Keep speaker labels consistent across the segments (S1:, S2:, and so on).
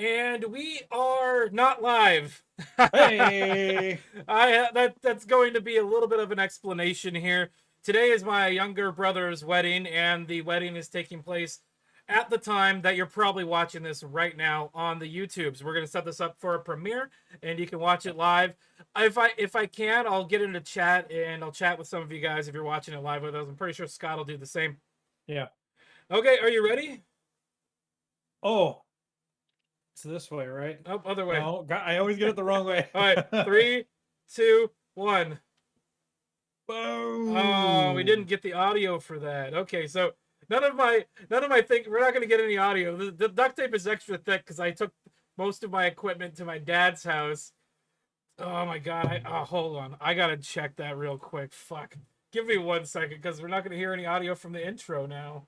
S1: And we are not live.
S2: Hey.
S1: That's going to be a little bit of an explanation here. Today is my younger brother's wedding, and the wedding is taking place at the time that you're probably watching this right now on the YouTubes. We're going to set this up for a premiere, and you can watch it live. If I can, I'll get into chat and I'll chat with some of you guys if you're watching it live with us. I'm pretty sure Scott will do the same.
S2: Yeah.
S1: Okay, are you ready?
S2: Oh, it's this way, right?
S1: Oh, other way.
S2: No, God, I always get it the wrong way.
S1: All right, 3, 2, 1.
S2: Boom.
S1: Oh, we didn't get the audio for that. Okay, so none of my thing. We're not going to get any audio. The duct tape is extra thick because I took most of my equipment to my dad's house. Oh my god! Hold on. I gotta check that real quick. Fuck. Give me 1 second because we're not going to hear any audio from the intro now.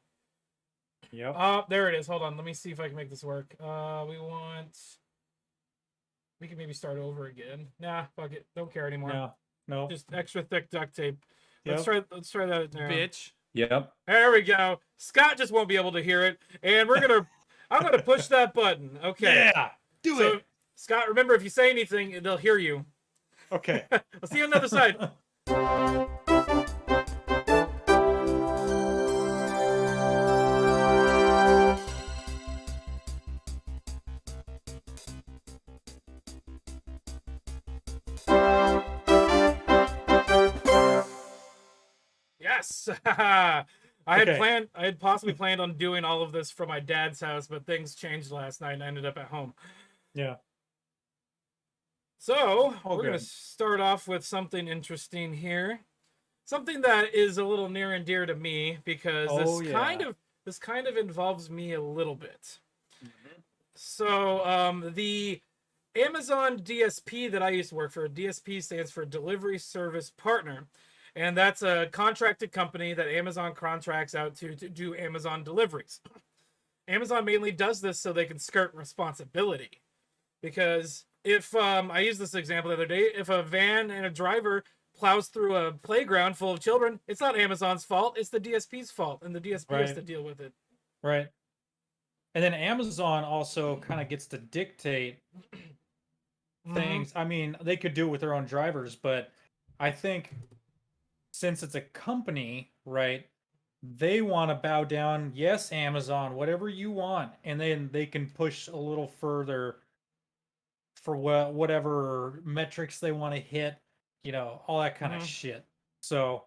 S2: Yep.
S1: There it is. Hold on. Let me see if I can make this work. We can maybe start over again. Nah, fuck it. Don't care anymore.
S2: No.
S1: Just extra thick duct tape.
S2: Yep.
S1: Let's try that now.
S3: Bitch.
S2: Yep.
S1: There we go. Scott just won't be able to hear it, and I'm gonna push that button. Okay.
S2: Yeah. Do
S1: So,
S2: it.
S1: Scott, remember if you say anything, they'll hear you.
S2: Okay.
S1: I'll see you on the other side. Yes. I had possibly planned on doing all of this from my dad's house, but things changed last night and I ended up at home.
S2: Yeah.
S1: So
S2: Oh,
S1: we're going to
S2: good.
S1: start off with something interesting here. Something that is a little near and dear to me because this kind of involves me a little bit.
S2: Mm-hmm.
S1: So the Amazon DSP that I used to work for, DSP stands for Delivery Service Partner. And that's a contracted company that Amazon contracts out to do Amazon deliveries. Amazon mainly does this so they can skirt responsibility. Because if, I used this example the other day, if a van and a driver plows through a playground full of children, it's not Amazon's fault, it's the DSP's fault, and the DSP has to deal with it.
S2: Right. And then Amazon also kind of gets to dictate things. I mean, they could do it with their own drivers, but I think since it's a company, right, they want to bow down. Yes, Amazon, whatever you want, and then they can push a little further for whatever metrics they want to hit, all that kind of shit. So,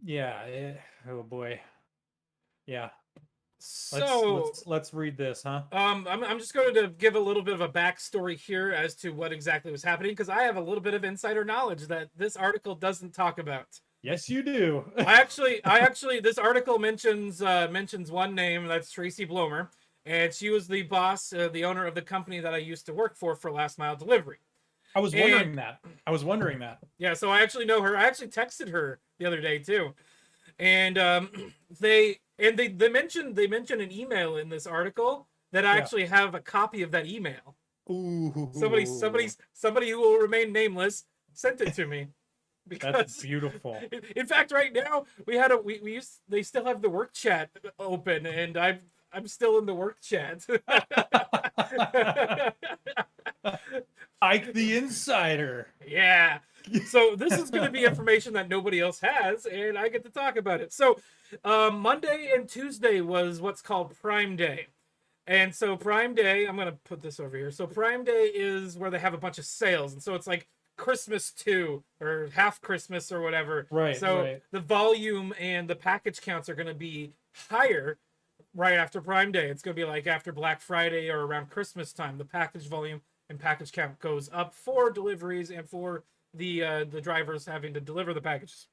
S2: yeah, oh boy, yeah.
S1: So
S2: Let's read this, huh?
S1: I'm just going to give a little bit of a backstory here as to what exactly was happening because I have a little bit of insider knowledge that this article doesn't talk about.
S2: Yes, you do.
S1: I actually, this article mentions one name, that's Tracy Blomer, and she was the boss, the owner of the company that I used to work for last mile delivery.
S2: I was wondering that.
S1: Yeah, so I actually know her. I actually texted her the other day too, and they mention an email in this article that I actually have a copy of that email.
S2: Ooh.
S1: Somebody who will remain nameless sent it to me. Because,
S2: that's beautiful.
S1: In fact, right now they still have the work chat open, and I'm still in the work chat.
S2: Ike the Insider.
S1: Yeah. So this is going to be information that nobody else has, and I get to talk about it. So Monday and Tuesday was what's called Prime Day. And so Prime Day, I'm going to put this over here. So Prime Day is where they have a bunch of sales. And so it's like Christmas 2 or half Christmas or whatever.
S2: Right.
S1: So the volume and the package counts are going to be higher right after Prime Day. It's going to be like after Black Friday or around Christmas time. The package volume and package count goes up for deliveries and for the drivers having to deliver the packages.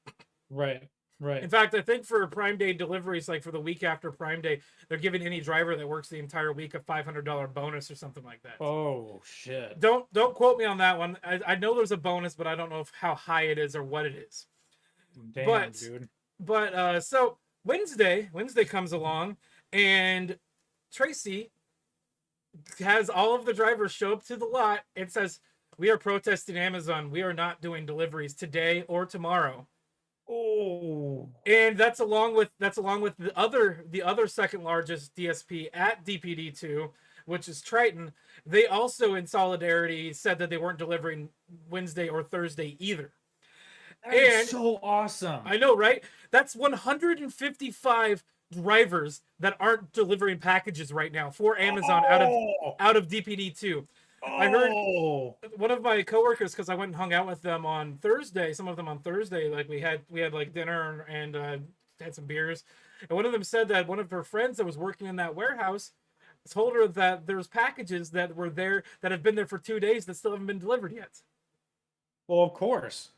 S2: Right.
S1: In fact, I think for Prime Day deliveries, like for the week after Prime Day, they're giving any driver that works the entire week a $500 bonus or something like that.
S2: Oh shit!
S1: Don't quote me on that one. I know there's a bonus, but I don't know how high it is or what it is.
S2: Damn, dude.
S1: But so Wednesday comes along, and Tracy has all of the drivers show up to the lot and says, "We are protesting Amazon. We are not doing deliveries today or tomorrow."
S2: Oh,
S1: and that's along with the other second largest DSP at DPD2, which is Triton, they also in solidarity said that they weren't delivering Wednesday or Thursday either.
S2: That's
S1: And
S2: so awesome.
S1: I know, right? That's 155 drivers that aren't delivering packages right now for Amazon out of DPD2. I heard one of my coworkers, because I went and hung out with them on Thursday, some of them on Thursday, like we had like dinner and had some beers, and one of them said that one of her friends that was working in that warehouse told her that there's packages that were there that have been there for 2 days that still haven't been delivered yet.
S2: Well, of course.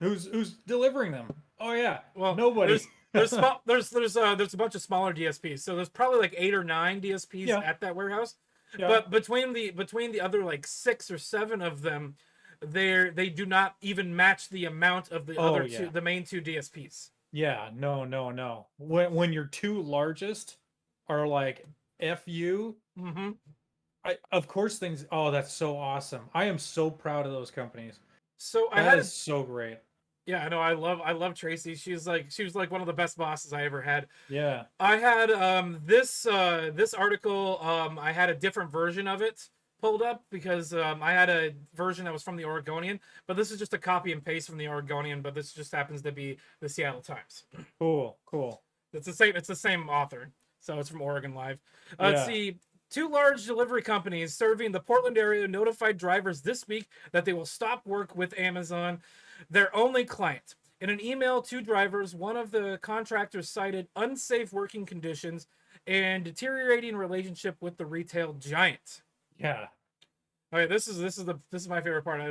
S2: Who's delivering them? Oh yeah.
S1: Well,
S2: nobody.
S1: There's a bunch of smaller DSPs, so there's probably like 8 or 9 DSPs at that warehouse.
S2: Yeah.
S1: But between the other like 6 or 7 of them, they do not even match the amount of the the main 2 DSPs.
S2: Yeah, no. When your 2 largest are like FU, of course things. Oh, that's so awesome! I am so proud of those companies.
S1: So
S2: that is so great.
S1: Yeah, I know. I love Tracy. She was like one of the best bosses I ever had.
S2: Yeah.
S1: I had this article. I had a different version of it pulled up because I had a version that was from the Oregonian, but this is just a copy and paste from the Oregonian. But this just happens to be the Seattle Times.
S2: Cool.
S1: It's the same author, so it's from Oregon Live. Let's see. 2 large delivery companies serving the Portland area notified drivers this week that they will stop work with Amazon, their only client. In an email to drivers, one of the contractors cited unsafe working conditions and deteriorating relationship with the retail giant.
S2: Yeah.
S1: Okay, this is my favorite part.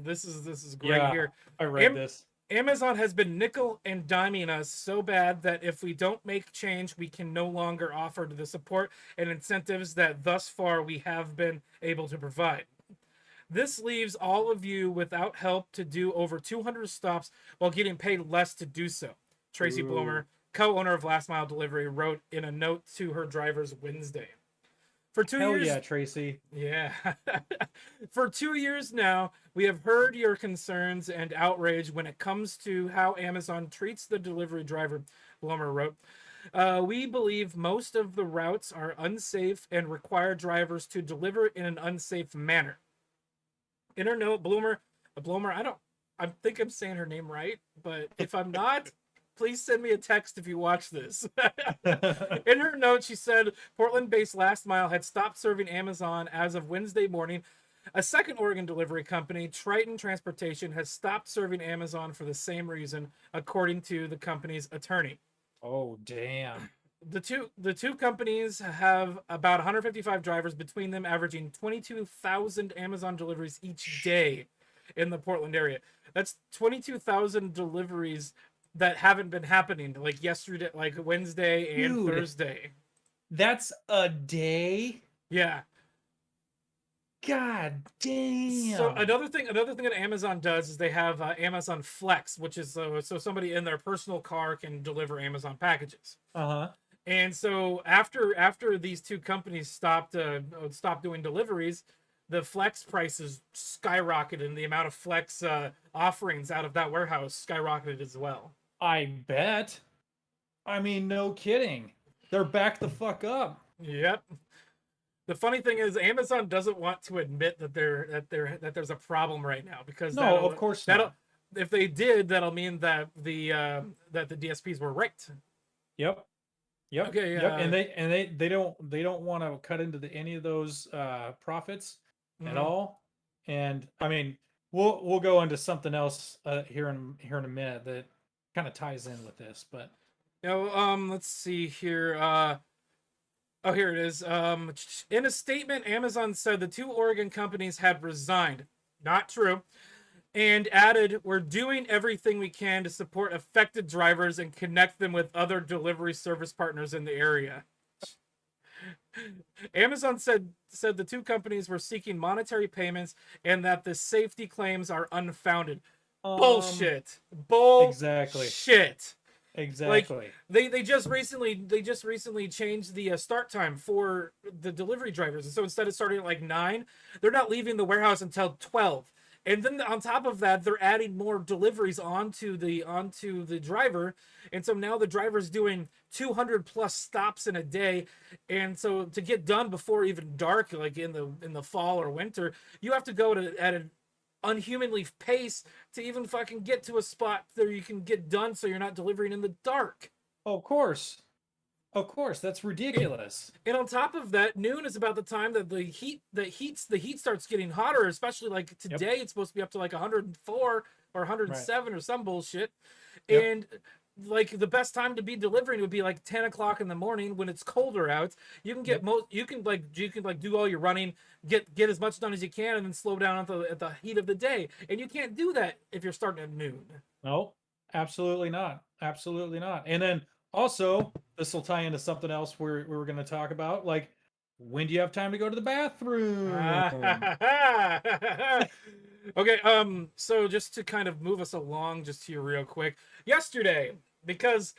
S1: This is great here.
S2: I read this.
S1: Amazon has been nickel and diming us so bad that if we don't make change, we can no longer offer the support and incentives that thus far we have been able to provide. This leaves all of you without help to do over 200 stops while getting paid less to do so. Tracy Bloomer, co-owner of Last Mile Delivery, wrote in a note to her drivers Wednesday. For 2 years,
S2: yeah, Tracy.
S1: Yeah. For 2 years now, we have heard your concerns and outrage when it comes to how Amazon treats the delivery driver, Blummer wrote. We believe most of the routes are unsafe and require drivers to deliver in an unsafe manner. In her note, Bloomer, I think I'm saying her name right, but if I'm not, please send me a text if you watch this. In her note, she said Portland-based Last Mile had stopped serving Amazon as of Wednesday morning. A second Oregon delivery company, Triton Transportation, has stopped serving Amazon for the same reason, according to the company's attorney.
S2: Oh, damn.
S1: The two companies have about 155 drivers between them, averaging 22,000 Amazon deliveries each day in the Portland area. That's 22,000 deliveries that haven't been happening, like yesterday, like Wednesday and Thursday.
S2: That's a day?
S1: Yeah.
S2: God damn.
S1: So another thing that Amazon does is they have Amazon Flex, which is so somebody in their personal car can deliver Amazon packages. And so after these 2 companies stopped doing deliveries, the Flex prices skyrocketed, and the amount of Flex offerings out of that warehouse skyrocketed as well.
S2: I bet. I mean, no kidding. They're back the fuck up.
S1: Yep. The funny thing is, Amazon doesn't want to admit that there's a problem right now, because
S2: of course not.
S1: If they did, that'll mean that the DSPs were right.
S2: Yep.
S1: Okay.
S2: And they don't want to cut into any of those profits at all. And I mean, we'll go into something else here in a minute that kind of ties in with this, but
S1: let's see here. Oh, here it is. In a statement, Amazon said the 2 Oregon companies had resigned. Not true. And added, "We're doing everything we can to support affected drivers and connect them with other delivery service partners in the area." Amazon said the 2 companies were seeking monetary payments and that the safety claims are unfounded. Bullshit.
S2: Exactly.
S1: Like, they just recently changed the start time for the delivery drivers, and so instead of starting at like 9, they're not leaving the warehouse until 12. And then on top of that, they're adding more deliveries onto the driver, and so now the driver's doing 200 plus stops in a day, and so to get done before even dark, like in the fall or winter, you have to go at an unhumanly pace to even fucking get to a spot where you can get done, so you're not delivering in the dark.
S2: Oh, of course, that's ridiculous.
S1: And on top of that, noon is about the time that the heat starts getting hotter, especially like today. It's supposed to be up to like 104 or 107 or some bullshit.
S2: Yep.
S1: And like the best time to be delivering would be like 10 o'clock in the morning when it's colder out. You can get you can do all your running, get as much done as you can, and then slow down at the heat of the day. And you can't do that if you're starting at noon.
S2: No, absolutely not. Absolutely not. And then also, this will tie into something else we were going to talk about. Like, when do you have time to go to the bathroom?
S1: Okay, so just to kind of move us along just here real quick. Yesterday, because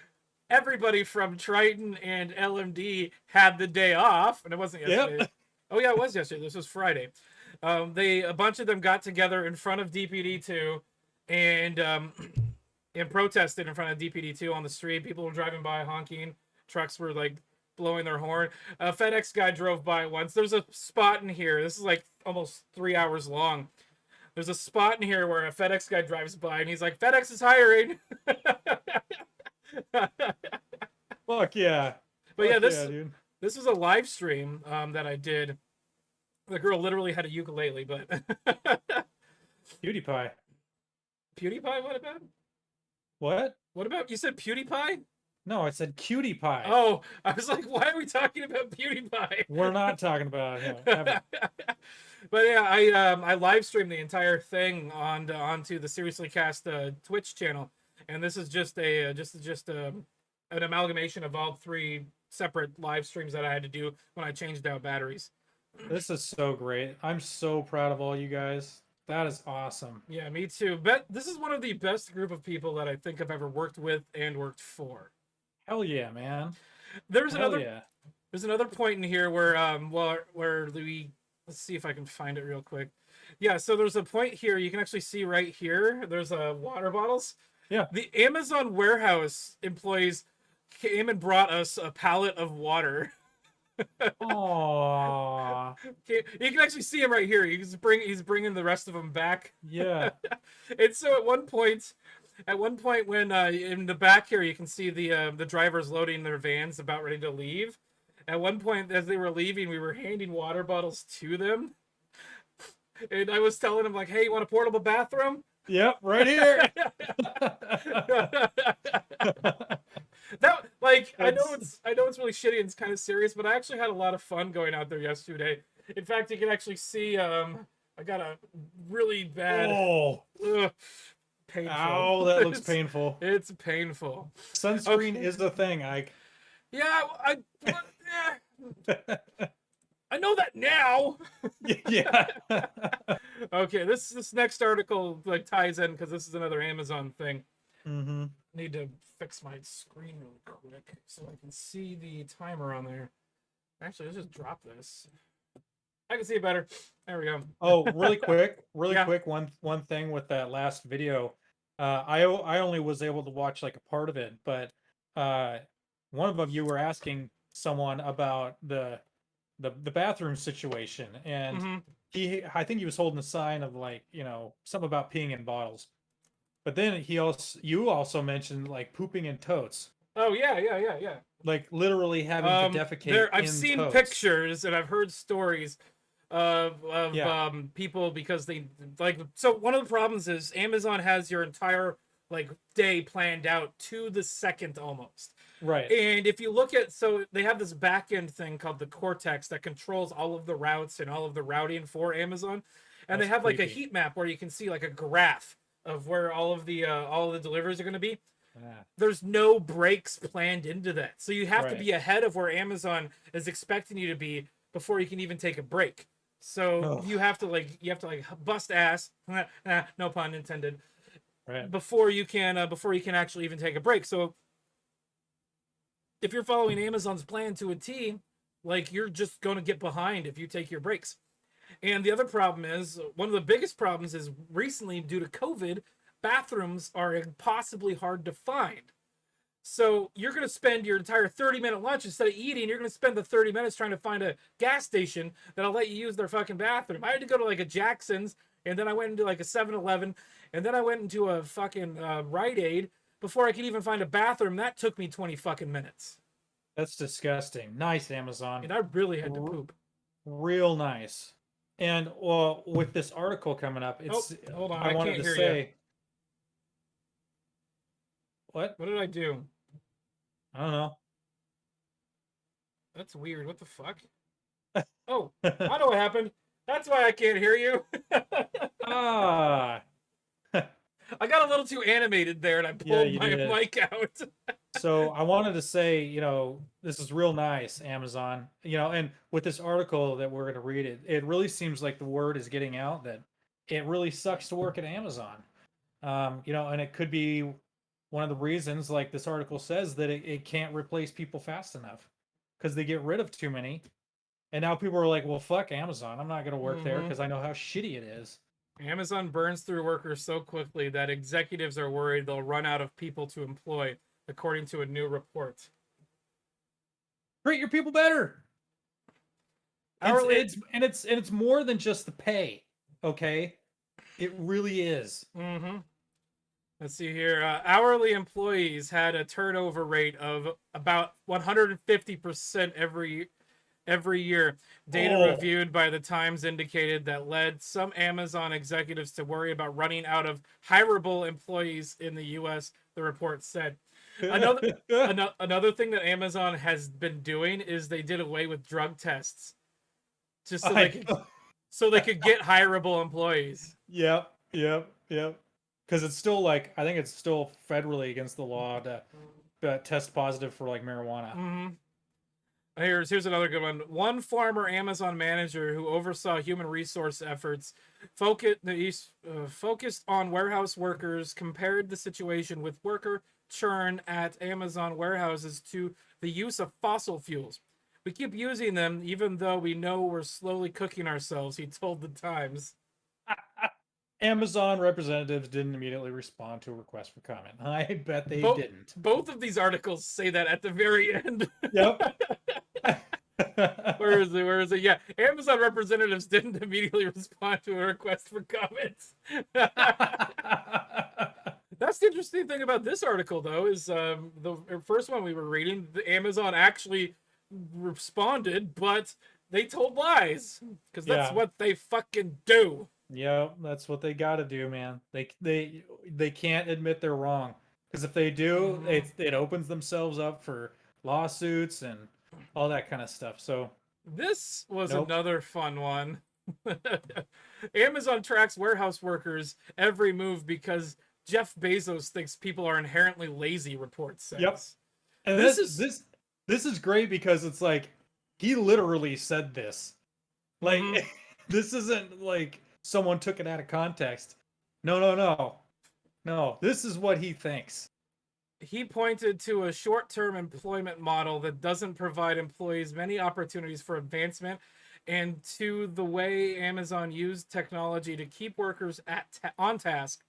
S1: everybody from Triton and LMD had the day off, and it wasn't yesterday.
S2: Yep.
S1: Oh yeah, it was yesterday. This was Friday. A bunch of them got together in front of DPD2 and protested in front of DPD2 on the street. People were driving by honking. Trucks were like blowing their horn. A FedEx guy drove by once. There's a spot in here. This is like almost 3 hours long. There's a spot in here where a FedEx guy drives by and he's like, FedEx is hiring.
S2: Fuck yeah.
S1: But yeah,
S2: dude.
S1: This was a live stream that I did. The girl literally had a ukulele, but
S2: PewDiePie.
S1: PewDiePie, what about?
S2: What?
S1: What about, you said PewDiePie?
S2: No, I said cutie pie.
S1: Oh, I was like, why are we talking about PewDiePie?
S2: We're not talking about him. Ever.
S1: But yeah, I live streamed the entire thing onto the Seriously Cast Twitch channel, and this is just an amalgamation of all 3 separate live streams that I had to do when I changed out batteries.
S2: This is so great. I'm so proud of all you guys. That is awesome.
S1: Yeah, me too. This is one of the best group of people that I think I've ever worked with and worked for.
S2: Hell yeah, man.
S1: There's another point in here where let's see if I can find it real quick. Yeah, so there's a point here you can actually see right here. There's water bottles.
S2: Yeah.
S1: The Amazon warehouse employees came and brought us a pallet of water.
S2: Aww.
S1: You can actually see him right here. He's bringing the rest of them back.
S2: Yeah.
S1: And so at one point when in the back here you can see the drivers loading their vans about ready to leave. At one point as they were leaving, we were handing water bottles to them. And I was telling them like, hey, you want a portable bathroom?
S2: Yep, right here.
S1: That like I know it's really shitty and it's kind of serious, but I actually had a lot of fun going out there yesterday. In fact, you can actually see I got a really bad painful.
S2: Ow, that looks painful.
S1: It's painful.
S2: Sunscreen is the thing, Ike.
S1: Yeah, I know that now.
S2: Yeah.
S1: Okay, this next article like ties in because this is another Amazon thing.
S2: Mm-hmm.
S1: Need to fix my screen really quick so I can see the timer on there. Actually, let's just drop this. I can see it better. There we go.
S2: Oh, really quick, one thing with that last video. I only was able to watch like a part of it, but one of them you were asking someone about the bathroom situation, and I think he was holding a sign of like, you know, something about peeing in bottles. But then you also mentioned like pooping in totes.
S1: Oh yeah.
S2: Like literally having to defecate.
S1: I've seen
S2: totes.
S1: pictures and I've heard stories of people because they like. So one of the problems is Amazon has your entire like day planned out to the second almost.
S2: Right.
S1: And if you look at, so they have this back end thing called the Cortex that controls all of the routes and all of the routing for Amazon. And
S2: That's
S1: they have like a
S2: creepy.
S1: heat map where you can see like a graph of where all of the deliveries are going to be.
S2: Yeah.
S1: There's no breaks planned into that. So you have to
S2: Right.
S1: be ahead of where Amazon is expecting you to be before you can even take a break. So you have to bust ass, no pun intended,
S2: Right.
S1: before you can actually even take a break. So if you're following Amazon's plan to a T, like you're just going to get behind if you take your breaks. And the other problem is, one of the biggest problems is recently due to COVID, bathrooms are impossibly hard to find. So you're going to spend your entire 30-minute lunch instead of eating. You're going to spend the 30 minutes trying to find a gas station that'll let you use their fucking bathroom. I had to go to like a Jackson's, and then I went into like a 7-Eleven, and then I went into a fucking Rite Aid before I could even find a bathroom. That took me 20 fucking minutes.
S2: That's disgusting. Nice, Amazon.
S1: And I really had to poop.
S2: Real nice. And well, with this article coming up, it's
S1: hold on,
S2: I wanted
S1: can't
S2: to
S1: hear
S2: say
S1: you.
S2: What?
S1: What did I do?
S2: I don't know.
S1: That's weird. What the fuck? Oh, I know what happened. That's why I can't hear you.
S2: Ah.
S1: I got a little too animated there, and I pulled my mic out.
S2: So I wanted to say, this is real nice, Amazon. And with this article that we're going to read, it really seems like the word is getting out that it really sucks to work at Amazon. And it could be one of the reasons, like this article says, that it can't replace people fast enough because they get rid of too many. And now people are like, well, fuck Amazon. I'm not going to work there because I know how shitty it is.
S1: Amazon burns through workers so quickly that executives are worried they'll run out of people to employ, according to a new report.
S2: Treat your people better. It's more than just the pay, okay? It really is.
S1: Mm-hmm. Let's see here. Hourly employees had a turnover rate of about 150% every year. Data reviewed by the Times indicated that led some Amazon executives to worry about running out of hireable employees in the U.S., the report said. Another thing that Amazon has been doing is they did away with drug tests. Just so they could get hireable employees.
S2: Yep. Because it's still I think it's still federally against the law to test positive for marijuana.
S1: Mm-hmm. Here's another good one. One former Amazon manager who oversaw human resource efforts focused on warehouse workers, compared the situation with worker churn at Amazon warehouses to the use of fossil fuels. We keep using them even though we know we're slowly cooking ourselves, he told the Times.
S2: Amazon representatives didn't immediately respond to a request for comment. I bet they didn't.
S1: Both of these articles say that at the very end.
S2: Yep.
S1: Where is it? Yeah, Amazon representatives didn't immediately respond to a request for comments. That's the interesting thing about this article, though, is the first one we were reading, Amazon actually responded, but they told lies because that's what they fucking do.
S2: Yeah, that's what they got to do, man. They can't admit they're wrong, because if they do, it opens themselves up for lawsuits and all that kind of stuff. So
S1: this was another fun one. Amazon tracks warehouse workers' every move because Jeff Bezos thinks people are inherently lazy, report says.
S2: Yep. And this is great because it's he literally said this. This isn't someone took it out of context. No. This is what he thinks.
S1: He pointed to a short-term employment model that doesn't provide employees many opportunities for advancement, and to the way Amazon used technology to keep workers on task.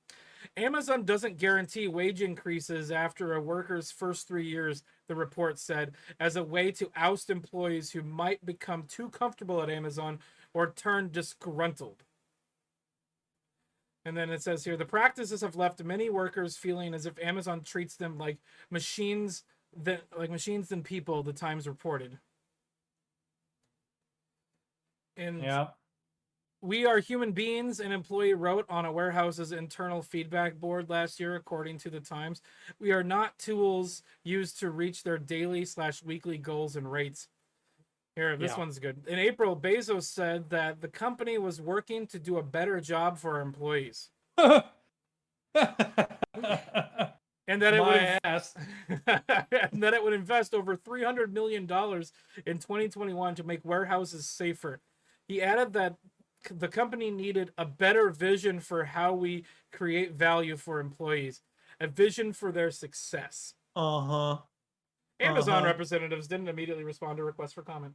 S1: Amazon doesn't guarantee wage increases after a worker's first 3 years, the report said, as a way to oust employees who might become too comfortable at Amazon or turn disgruntled. And then it says here, the practices have left many workers feeling as if Amazon treats them like machines than people, the Times reported. And we are human beings, an employee wrote on a warehouse's internal feedback board last year, according to the Times. We are not tools used to reach their daily/weekly goals and rates. Here, this one's good. In April, Bezos said that the company was working to do a better job for our employees. And that it would invest over $300 million in 2021 to make warehouses safer. He added that the company needed a better vision for how we create value for employees, a vision for their success. Amazon representatives didn't immediately respond to requests for comment.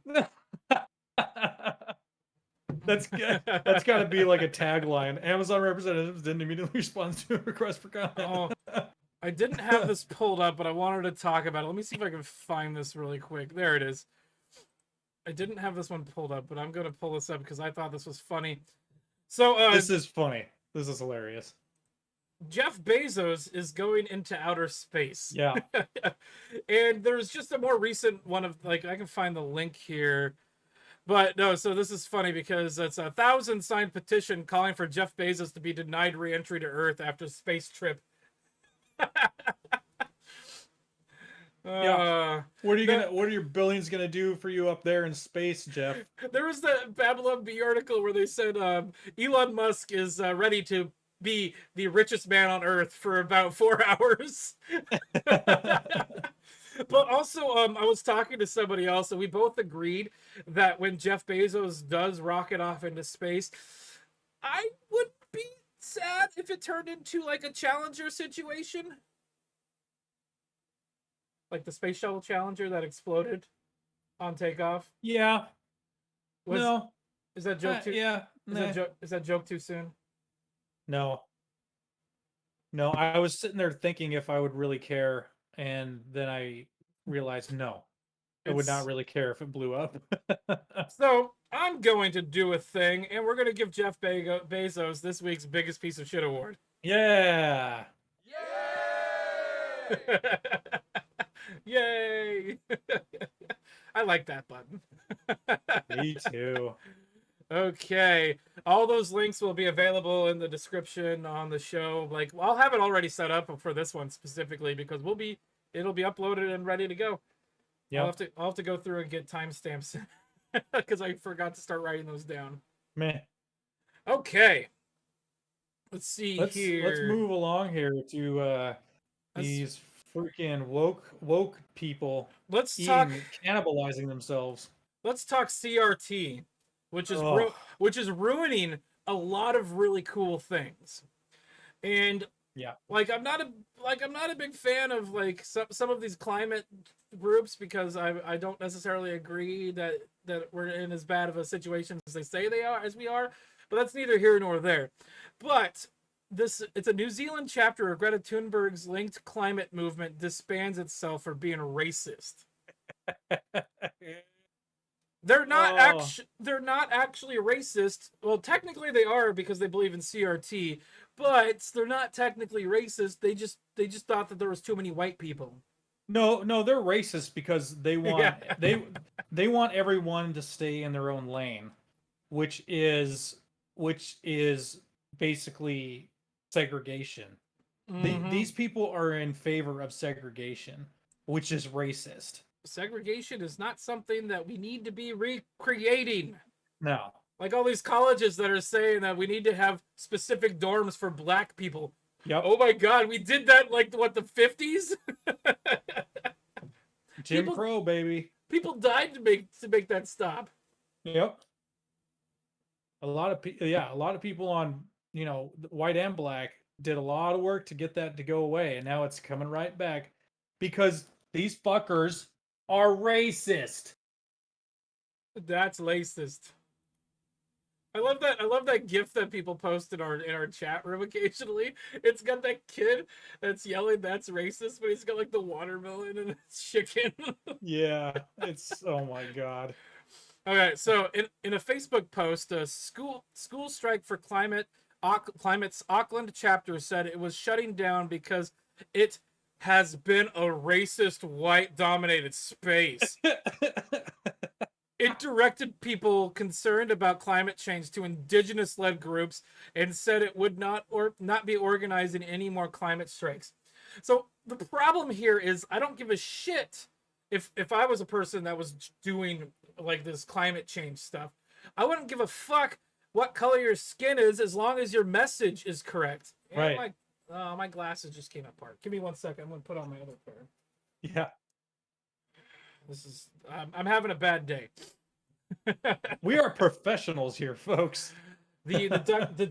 S2: That's that's got to be like a tagline. Amazon representatives didn't immediately respond to a request for comment.
S1: Oh, I didn't have this pulled up, but I wanted to talk about it. Let me see if I can find this really quick. There it is. I didn't have this one pulled up, but I'm going to pull this up because I thought this was funny. So,
S2: this is funny. This is hilarious.
S1: Jeff Bezos is going into outer space.
S2: Yeah.
S1: And there's just a more recent one of, like, I can find the link here. But no, so this is funny because it's a 1,000 signed petition calling for Jeff Bezos to be denied re-entry to Earth after space trip.
S2: Yeah. What are your billions gonna do for you up there in space, Jeff?
S1: There was the Babylon Bee article where they said Elon Musk is ready to be the richest man on Earth for about 4 hours. But also, I was talking to somebody else, and we both agreed that when Jeff Bezos does rocket off into space, I would be sad if it turned into like a Challenger situation. Like the Space Shuttle Challenger that exploded on takeoff.
S2: Yeah. No.
S1: Is that joke too?
S2: Yeah.
S1: Is that joke too soon?
S2: No. No, I was sitting there thinking if I would really care, and then I realized no. I would not really care if it blew up.
S1: So I'm going to do a thing, and we're going to give Jeff Bezos this week's biggest piece of shit award.
S2: Yeah.
S1: Yay! Yay! I like that button.
S2: Me too.
S1: Okay. All those links will be available in the description on the show. Like, I'll have it already set up for this one specifically because it'll be uploaded and ready to go. Yeah. I'll have to go through and get timestamps because I forgot to start writing those down.
S2: Meh.
S1: Okay. Let's see here.
S2: Let's move along here to these freaking woke people.
S1: Let's talk
S2: cannibalizing themselves.
S1: Let's talk CRT, which is ruining a lot of really cool things. And
S2: yeah,
S1: like I'm not a big fan of like some of these climate groups because I don't necessarily agree that we're in as bad of a situation as they say we are, but that's neither here nor there. But it's a New Zealand chapter of Greta Thunberg's linked climate movement disbands itself for being racist. They're not actually racist. Well, technically they are because they believe in CRT, but they're not technically racist. They just thought that there was too many white people.
S2: No, they're racist because they want they want everyone to stay in their own lane, which is basically segregation. Mm-hmm. These people are in favor of segregation, which is racist.
S1: Segregation is not something that we need to be recreating.
S2: No.
S1: Like all these colleges that are saying that we need to have specific dorms for black people.
S2: Yep.
S1: Oh my God, we did that like what, the 50s?
S2: Jim Crow, baby.
S1: People died to make that stop.
S2: Yep. A lot of people on, white and black did a lot of work to get that to go away, and now it's coming right back because these fuckers are racist.
S1: That's racist. I love that GIF that people post in our chat room occasionally. It's got that kid that's yelling that's racist, but he's got like the watermelon and it's chicken.
S2: Yeah, it's oh my God.
S1: Okay, so in a Facebook post, a school strike for climate's Auckland chapter said it was shutting down because it has been a racist white-dominated space. It directed people concerned about climate change to indigenous-led groups and said it would not be organizing any more climate strikes. So the problem here is I don't give a shit if I was a person that was doing like this climate change stuff. I wouldn't give a fuck what color your skin is as long as your message is correct.
S2: Right.
S1: My glasses just came apart. Give me 1 second. I'm going to put on my other pair.
S2: Yeah.
S1: I'm having a bad day.
S2: We are professionals here, folks.
S1: The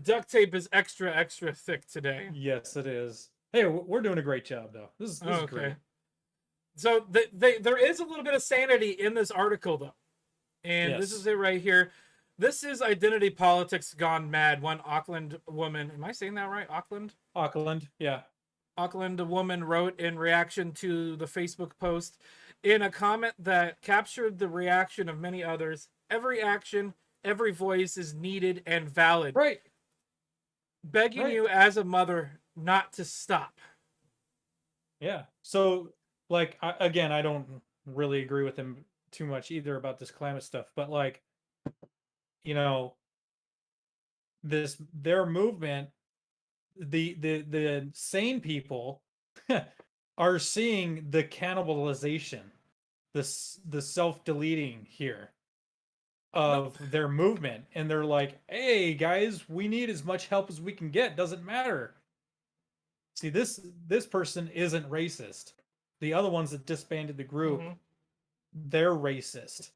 S1: duct tape is extra thick today.
S2: Yes, it is. Hey, we're doing a great job, though. This is great.
S1: So there is a little bit of sanity in this article, though. And This is it right here. This is identity politics gone mad. One Auckland woman, am I saying that right?
S2: Auckland, yeah.
S1: Auckland woman wrote in reaction to the Facebook post in a comment that captured the reaction of many others. Every action, every voice is needed and valid.
S2: Right.
S1: Begging
S2: Right.
S1: you as a mother not to stop.
S2: Yeah. So, like, again, I don't really agree with him too much either about this climate stuff, but like, you know, their movement, the sane people are seeing the cannibalization, the self-deleting here of their movement, and they're like, hey guys, we need as much help as we can get, doesn't matter. See, this person isn't racist. The other ones that disbanded the group, they're racist.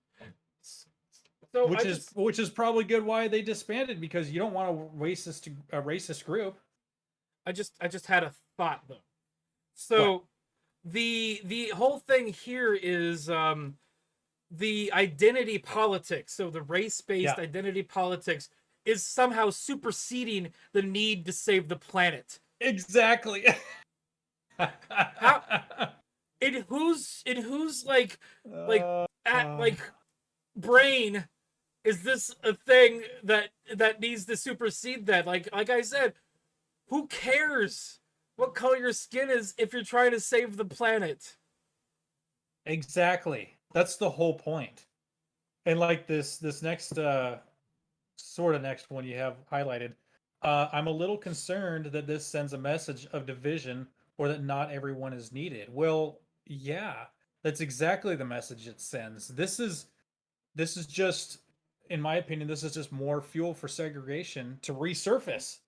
S1: So
S2: which is probably good why they disbanded, because you don't want a racist group.
S1: I just had a thought though. So
S2: What?
S1: the whole thing here is the identity politics. So the race-based identity politics is somehow superseding the need to save the planet.
S2: Exactly.
S1: How in whose like brain is this a thing that needs to supersede that? Like I said, who cares what color your skin is if you're trying to save the planet?
S2: Exactly. That's the whole point. And like this next sort of next one you have highlighted, I'm a little concerned that this sends a message of division, or that not everyone is needed. Well, yeah, that's exactly the message it sends. This is just, in my opinion, this is just more fuel for segregation to resurface.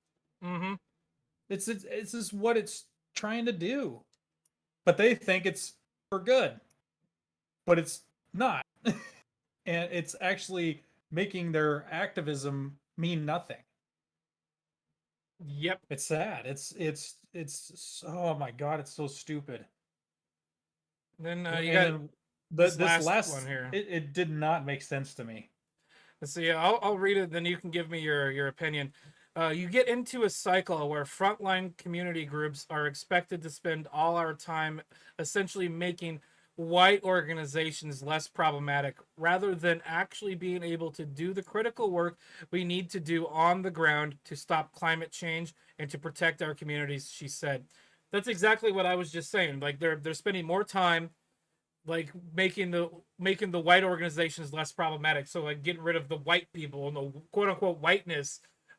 S1: Mm-hmm.
S2: It's just what it's trying to do, but they think it's for good, but it's not. And it's actually making their activism mean nothing.
S1: Yep.
S2: It's sad. It's oh my god, it's so stupid.
S1: Then you
S2: and
S1: got
S2: this
S1: last one here.
S2: It did not make sense to me.
S1: Let's see. I'll read it. Then you can give me your opinion. You get into a cycle where frontline community groups are expected to spend all our time essentially making white organizations less problematic, rather than actually being able to do the critical work we need to do on the ground to stop climate change and to protect our communities, she said. That's exactly what I was just saying. Like they're spending more time like making the white organizations less problematic. So like getting rid of the white people and the quote unquote whiteness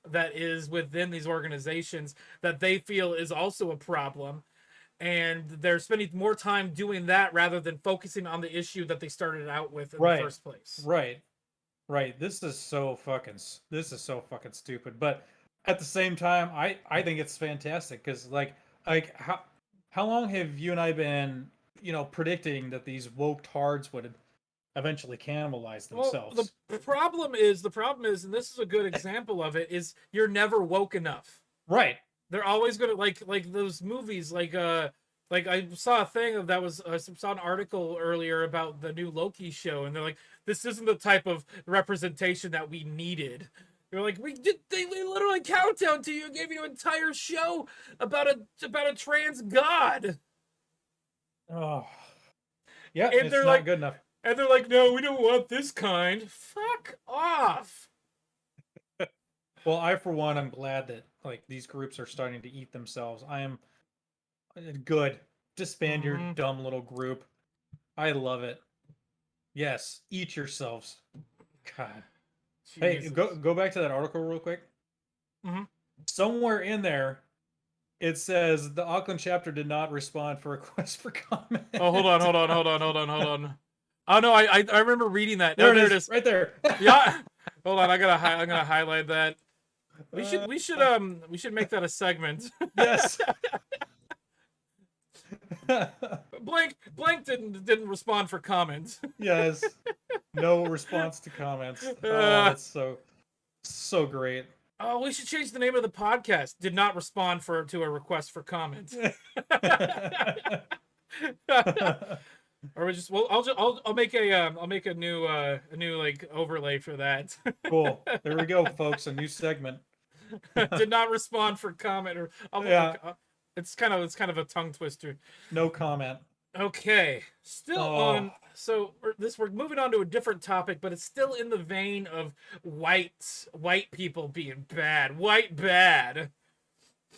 S1: that is within these organizations that they feel is also a problem. And they're spending more time doing that rather than focusing on the issue that they started out with in the first place.
S2: Right. This is so fucking stupid. But at the same time, I think it's fantastic, because like how long have you and I been, predicting that these woke tards would eventually cannibalize themselves?
S1: Well, the problem is, and this is a good example of it, is you're never woke enough.
S2: Right.
S1: They're always gonna like those movies, like I saw a thing that was I saw an article earlier about the new Loki show, and they're like, this isn't the type of representation that we needed. They're like, we literally countdown to you, gave you an entire show about a trans god.
S2: Oh, yeah,
S1: and
S2: it's
S1: they're
S2: not
S1: like,
S2: good enough.
S1: And they're like, no, we don't want this kind. Fuck off.
S2: Well, I for one, I'm glad that like these groups are starting to eat themselves. I am good. Disband your dumb little group. I love it. Yes, eat yourselves. God. Jesus. Hey, go back to that article real quick. Somewhere in there, it says the Auckland chapter did not respond for requests for comment.
S1: Oh, hold on. Oh no, I remember reading that.
S2: There it is, right there.
S1: Yeah. Hold on, I'm gonna highlight that. We should make that a segment.
S2: Yes.
S1: Blank didn't respond for comments.
S2: Yes. No response to comments. Oh, that's so great.
S1: Oh, we should change the name of the podcast. Did not respond to a request for comment. Or we just I'll make a new like overlay for that.
S2: Cool. There we go, folks. A new segment.
S1: Did not respond for comment or
S2: Yeah.
S1: it's kind of a tongue twister.
S2: No comment.
S1: Okay, still
S2: Oh.
S1: on. So we're moving on to a different topic, but it's still in the vein of white people being bad, white bad.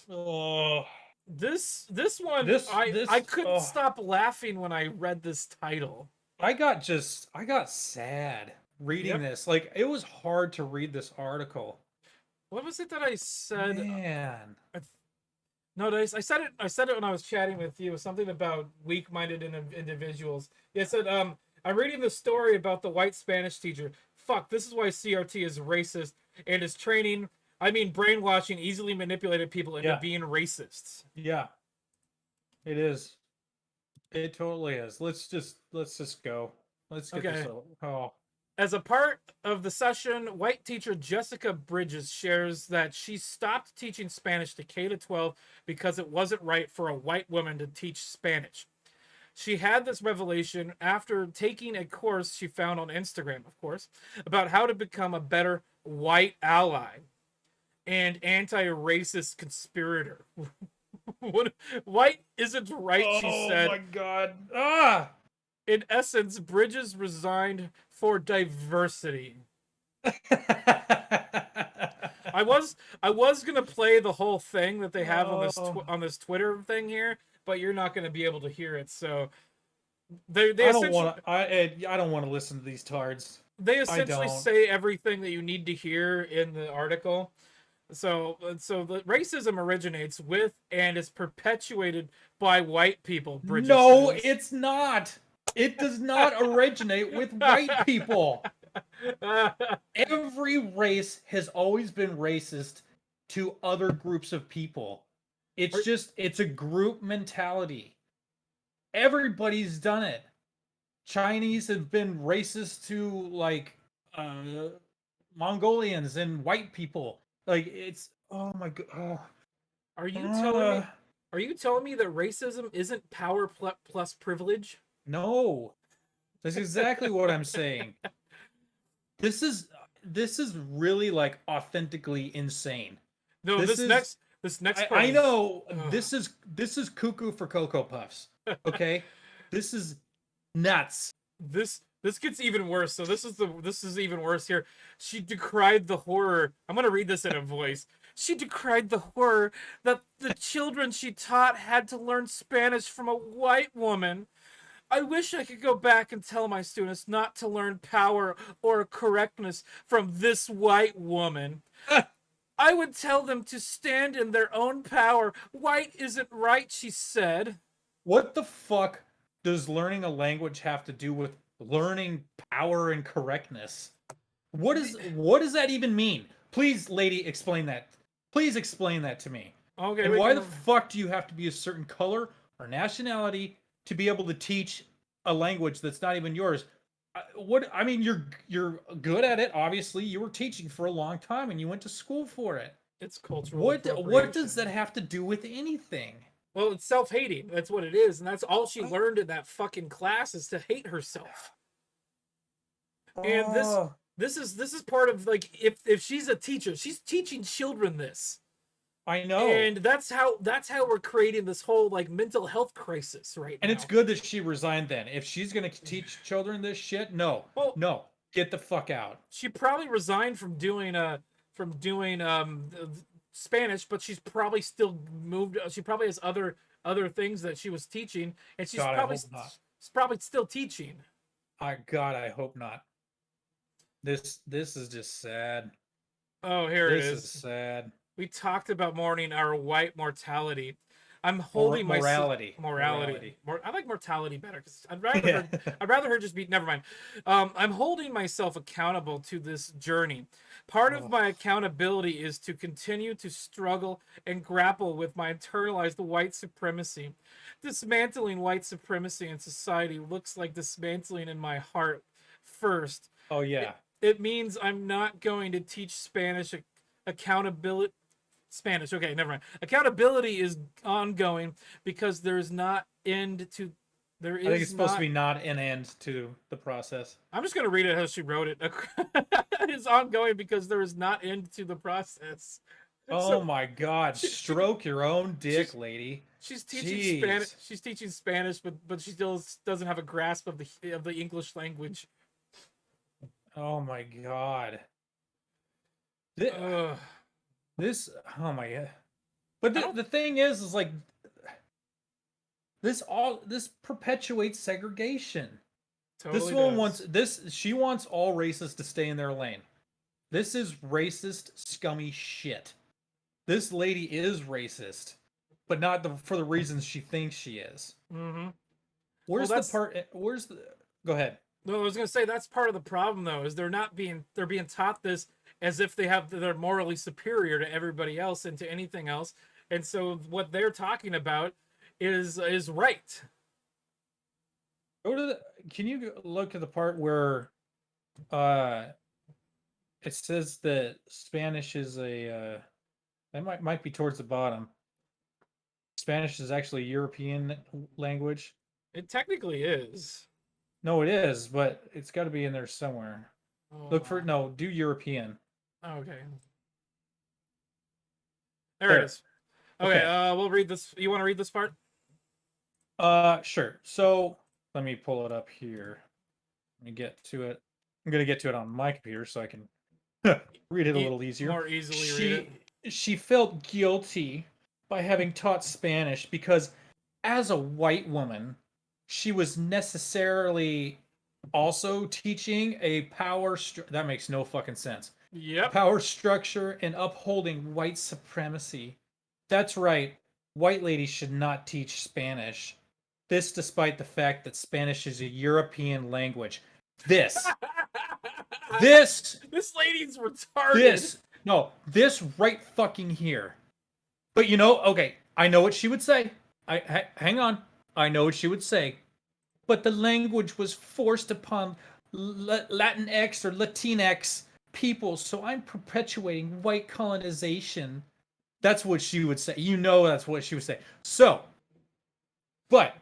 S2: Oh.
S1: This one I
S2: This.
S1: couldn't
S2: Oh.
S1: stop laughing when I read this title.
S2: I got sad reading
S1: Yep.
S2: this. Like it was hard to read this article.
S1: What was it that I said?
S2: Man.
S1: I, no, I said it. I said it when I was chatting with you. Something about weak-minded individuals. Yeah, I said, I'm reading the story about the white Spanish teacher. Fuck, this is why CRT is racist and is training. I mean, brainwashing easily manipulated people into
S2: Yeah.
S1: being racists.
S2: Yeah. It is. It totally is. Let's just go. Let's get this
S1: Okay.
S2: over. Oh.
S1: As a part of the session, white teacher Jessica Bridges shares that she stopped teaching Spanish to K to 12 because it wasn't right for a white woman to teach Spanish. She had this revelation after taking a course she found on Instagram, of course, about how to become a better white ally and anti-racist conspirator. White isn't right, she
S2: Oh
S1: said.
S2: my god. Ah.
S1: In essence, Bridges resigned for diversity. I was gonna play the whole thing that they have on this
S2: Oh.
S1: on this Twitter thing here, but you're not gonna be able to hear it. So they
S2: I don't
S1: essentially
S2: want to. I don't want to listen to these tards.
S1: they
S2: I
S1: essentially
S2: don't.
S1: say everything that you need to hear in the article. So the racism originates with and is perpetuated by white people. Bridges
S2: No,
S1: says.
S2: it's not. It does not originate with white people. Every race has always been racist to other groups of people. It's just, it's a group mentality. Everybody's done it. Chinese have been racist to like Mongolians and white people. Like it's, oh my god. Oh.
S1: Are you telling me? Are you telling me that racism isn't power plus privilege?
S2: No. That's exactly what I'm saying. This is this is really like authentically insane.
S1: No,
S2: This is
S1: this next part
S2: I
S1: is
S2: know
S1: ugh.
S2: this is cuckoo for Cocoa Puffs. Okay? This is nuts.
S1: This gets even worse. So this is even worse here. She decried the horror. I'm gonna read this in a voice. She decried the horror that the children she taught had to learn Spanish from a white woman. I wish I could go back and tell my students not to learn power or correctness from this white woman. I would tell them to stand in their own power. White isn't right, she said.
S2: What the fuck does learning a language have to do with learning power and correctness? What does that even mean? Please, lady, explain that. Please explain that to me.
S1: Okay,
S2: And
S1: we
S2: why
S1: can...
S2: the fuck do you have to be a certain color or nationality to be able to teach a language that's not even yours? What I mean, you're good at it. Obviously, you were teaching for a long time and you went to school for it.
S1: It's cultural
S2: What does
S1: appropriation.
S2: that have to do with anything?
S1: Well, it's self-hating. That's what it is, and that's all she learned in that fucking class is to hate herself. And
S2: Oh,
S1: this is part of like if she's a teacher, she's teaching children this.
S2: I know.
S1: And that's how we're creating this whole like mental health crisis right
S2: And
S1: now.
S2: it's good that she resigned then. If she's going to teach children this shit, no.
S1: Well,
S2: no. Get the fuck out.
S1: She probably resigned from doing Spanish, but she's probably still moved. She probably has other things that she was teaching, and she's
S2: God,
S1: probably still teaching.
S2: God, I hope not. This is just sad.
S1: Oh, here it is.
S2: This is sad.
S1: We talked about mourning our white mortality. I'm holding
S2: morality.
S1: I like mortality better because I'd rather her just be. Never mind. I'm holding myself accountable to this journey. Part of my accountability is to continue to struggle and grapple with my internalized white supremacy. Dismantling white supremacy in society looks like dismantling in my heart first.
S2: Oh yeah.
S1: It means I'm not going to teach accountability. Spanish. Okay, never mind. Accountability is ongoing because there's not end to There
S2: I think it's
S1: is
S2: supposed to
S1: not.
S2: be not an end to the process.
S1: I'm just gonna read it how she wrote it. It's ongoing because there is not end to the process.
S2: Oh
S1: So
S2: my God!
S1: she
S2: Stroke your own dick,
S1: she's
S2: lady.
S1: she's teaching Spanish.
S2: Jeez.
S1: She's teaching Spanish, but she still doesn't have a grasp of the English language.
S2: Oh my God. Thi-
S1: Ugh.
S2: This. Oh my God. But
S1: I don't
S2: the thing is like this perpetuates segregation. This
S1: totally
S2: one wants
S1: does.
S2: this. She wants all races to stay in their lane. This is racist, scummy shit. This lady is racist, but not for the reasons she thinks she is.
S1: Mm-hmm. Well,
S2: Where's the
S1: that's
S2: part? Where's the? Go ahead.
S1: no. I was gonna say that's part of the problem though, is they're being taught this as if they're morally superior to everybody else and to anything else, and so what they're talking about is right.
S2: Go to the. Can you look at the part where uh it says that Spanish is a that might be towards the bottom. Spanish is actually a European language.
S1: It technically is.
S2: No, it is, but it's got to be in there somewhere.
S1: Hold
S2: Look for
S1: on.
S2: no, do European.
S1: Okay. There it
S2: There.
S1: is. Okay,
S2: Okay.
S1: we'll read this. You want to read this part?
S2: Sure. So let me pull it up here. Let me get to it. I'm gonna get to it on my computer so I can read it a little easier.
S1: More easily read it.
S2: She felt guilty by having taught Spanish because as a white woman, she was necessarily also teaching a that makes no fucking sense.
S1: Yep.
S2: Power structure and upholding white supremacy. That's right. White ladies should not teach Spanish. This despite the fact that Spanish is a European language. This this
S1: This lady's retarded.
S2: this right fucking here. But you know, okay, I know what she would say. Hang on. I know what she would say. But the language was forced upon Latinx or Latinx people, so I'm perpetuating white colonization. That's what she would say. You know that's what she would say. So, but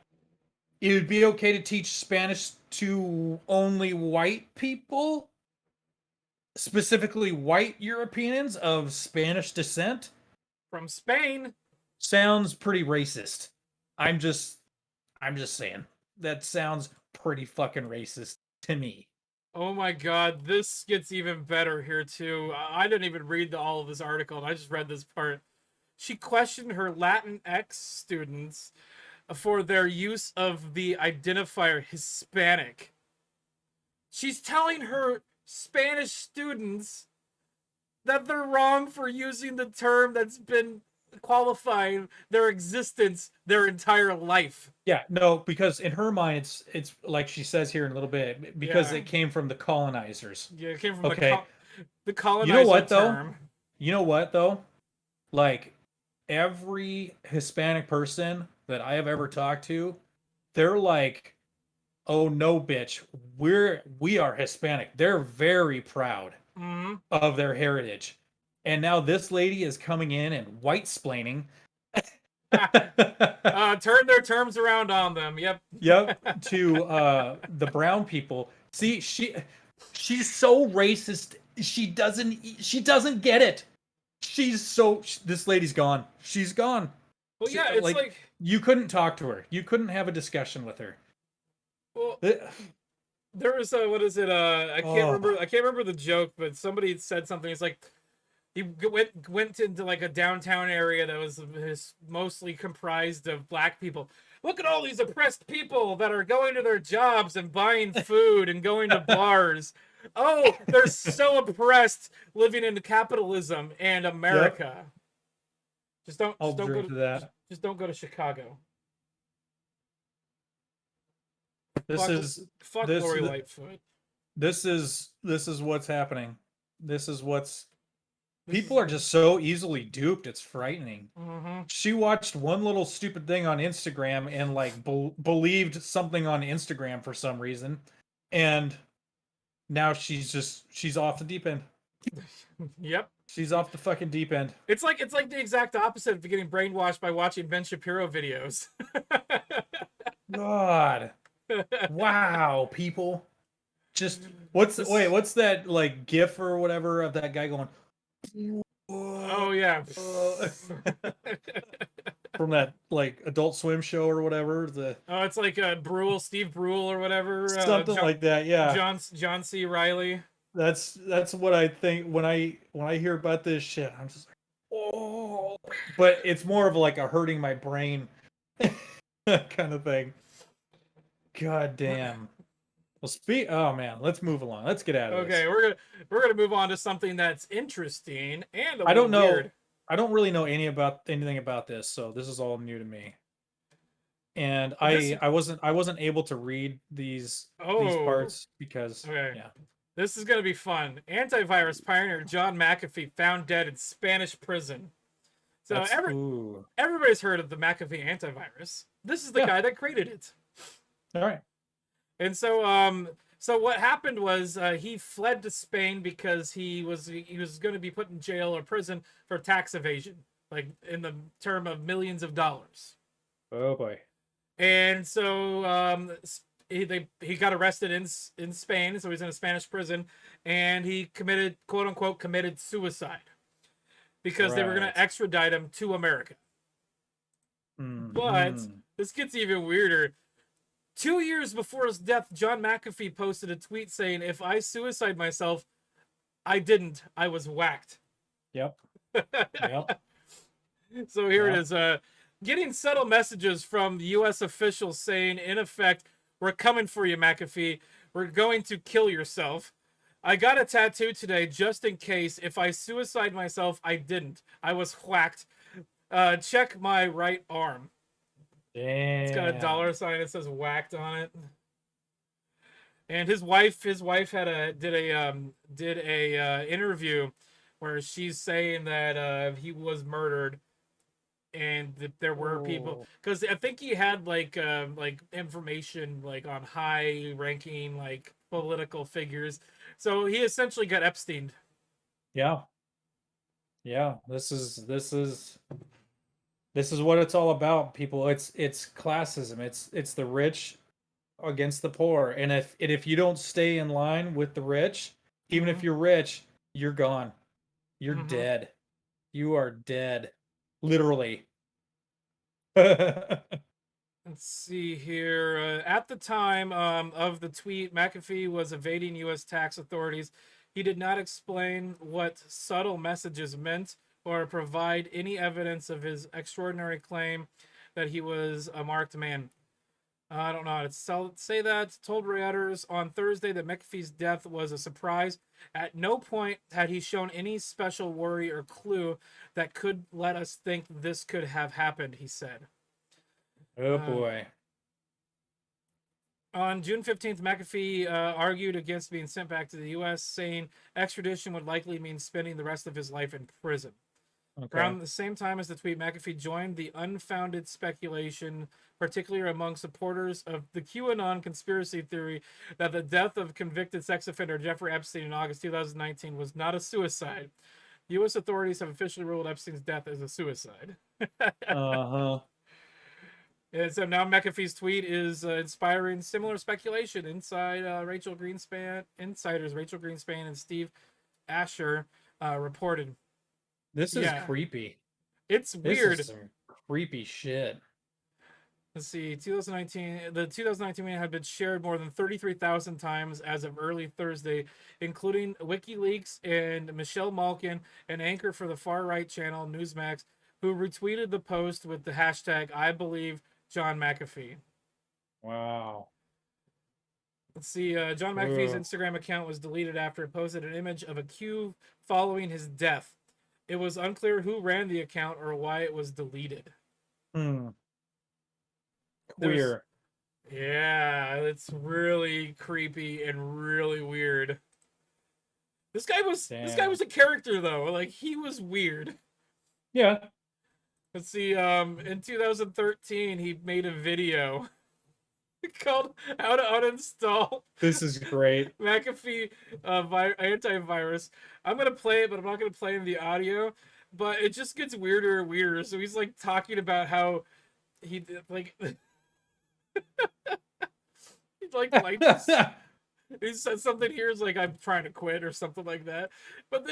S2: it would be okay to teach Spanish to only white people, specifically white Europeans of Spanish descent.
S1: From Spain.
S2: Sounds pretty racist. I'm just I'm just saying. That sounds pretty fucking racist to me.
S1: Oh my god, this gets even better here too. I didn't even read all of this article, and I just read this part. She questioned her Latinx students for their use of the identifier Hispanic. She's telling her Spanish students that they're wrong for using the term that's been qualifying their existence their entire life.
S2: Yeah, no, because in her mind, it's like she says here in a little bit, because
S1: Yeah.
S2: it came from the colonizers.
S1: Yeah, it came from
S2: Okay,
S1: the
S2: you know
S1: colonizer
S2: what though?
S1: term.
S2: You know what though? Like every Hispanic person that I have ever talked to, they're like, "Oh no, bitch, we are Hispanic." They're very proud
S1: Mm-hmm.
S2: of their heritage, and now this lady is coming in and white splaining.
S1: Turn their terms around on them. Yep.
S2: Yep, to the brown people. See, she's so racist. She doesn't get it. This lady's gone. She's gone.
S1: Well, yeah, it's
S2: Like
S1: like,
S2: you couldn't talk to her. You couldn't have a discussion with her.
S1: well,
S2: Uh,
S1: there was a, what is it? I can't
S2: Oh,
S1: remember. I can't remember the joke, but somebody said something. It's like he went into like a downtown area that was mostly comprised of black people. Look at all these oppressed people that are going to their jobs and buying food and going to bars. Oh, they're so oppressed living in capitalism and
S2: yep.
S1: America.
S2: I'll
S1: Just don't go
S2: drink
S1: to
S2: to that.
S1: just don't go to Chicago.
S2: This
S1: Fuck
S2: is
S1: fuck
S2: this
S1: Lori Lightfoot.
S2: this is what's happening. This is what's
S1: This
S2: people
S1: is
S2: are just so easily duped. It's frightening.
S1: mm-hmm.
S2: She watched one little stupid thing on Instagram and like believed something on Instagram for some reason, and now she's off the deep end.
S1: Yep.
S2: She's off the fucking deep end.
S1: It's like the exact opposite of getting brainwashed by watching Ben Shapiro videos.
S2: God. Wow, people. Just what's that like GIF or whatever of that guy going?
S1: Oh yeah.
S2: From that like Adult Swim show or whatever,
S1: Oh, it's like Steve Brule or whatever.
S2: something like that. Yeah,
S1: John C. Riley.
S2: that's what I think when I hear about this shit. I'm just like, oh, but it's more of like a hurting my brain kind of thing. God damn. Well, oh man, let's move along. Let's get out of this.
S1: Okay, we're gonna move on to something that's interesting and a
S2: I
S1: little
S2: don't know.
S1: weird.
S2: I don't really know anything about this, so this is all new to me. And
S1: This
S2: I wasn't able to read these
S1: oh
S2: parts because
S1: okay.
S2: yeah.
S1: This is gonna be fun. Antivirus pioneer John McAfee found dead in Spanish prison. So everybody's heard of the McAfee antivirus. This is the guy that created it.
S2: All right.
S1: And so what happened was he fled to Spain because he was going to be put in jail or prison for tax evasion, like in the term of millions of dollars.
S2: Oh boy.
S1: And so he got arrested in Spain, so he's in a Spanish prison, and he committed, quote unquote, committed suicide because they were going to extradite him to America. But this gets even weirder. 2 years before his death, John McAfee posted a tweet saying, "If I suicide myself, I didn't. I was whacked."
S2: Yep.
S1: So here it is. Getting subtle messages from U.S. officials saying, in effect, "We're coming for you, McAfee. We're going to kill yourself. I got a tattoo today just in case. If I suicide myself, I didn't. I was whacked. Check my right arm."
S2: Damn.
S1: It's got a dollar sign that says "whacked" on it. And his wife did a interview where she's saying that he was murdered, and that there were people, because I think he had like information like on high ranking like political figures, so he essentially got Epsteined.
S2: Yeah. This is what it's all about, people. It's classism. It's the rich against the poor. And if you don't stay in line with the rich, even if you're rich, you're gone. You're dead. You are dead. Literally.
S1: Let's see here. At the time of the tweet, McAfee was evading U.S. tax authorities. He did not explain what subtle messages meant or provide any evidence of his extraordinary claim that he was a marked man. I don't know how to say that. Told Reuters on Thursday that McAfee's death was a surprise. At no point had he shown any special worry or clue that could let us think this could have happened, he said.
S2: Oh boy.
S1: On June 15th, McAfee argued against being sent back to the U.S., saying extradition would likely mean spending the rest of his life in prison. Okay. Around the same time as the tweet, McAfee joined the unfounded speculation, particularly among supporters of the QAnon conspiracy theory, that the death of convicted sex offender Jeffrey Epstein in August 2019 was not a suicide. U.S. authorities have officially ruled Epstein's death as a suicide. And so now McAfee's tweet is inspiring similar speculation inside Rachel Greenspan. Insiders Rachel Greenspan and Steve Asher reported.
S2: This is creepy.
S1: It's weird.
S2: This is some creepy shit.
S1: Let's see. 2019. The 2019 video had been shared more than 33,000 times as of early Thursday, including WikiLeaks and Michelle Malkin, an anchor for the far-right channel Newsmax, who retweeted the post with the hashtag "I believe John McAfee."
S2: Wow.
S1: Let's see. John McAfee's Instagram account was deleted after it posted an image of a queue following his death. It was unclear who ran the account or why it was deleted.
S2: Queer.
S1: Yeah, it's really creepy and really weird. This guy was a character though. Like, he was weird.
S2: Yeah.
S1: Let's see. In 2013, he made a video called "How to Uninstall."
S2: This is great.
S1: McAfee antivirus. I'm gonna play it, but I'm not gonna play in the audio. But it just gets weirder and weirder. So he's like talking about how he like. He like this. He said something here is like I'm trying to quit or something like that. But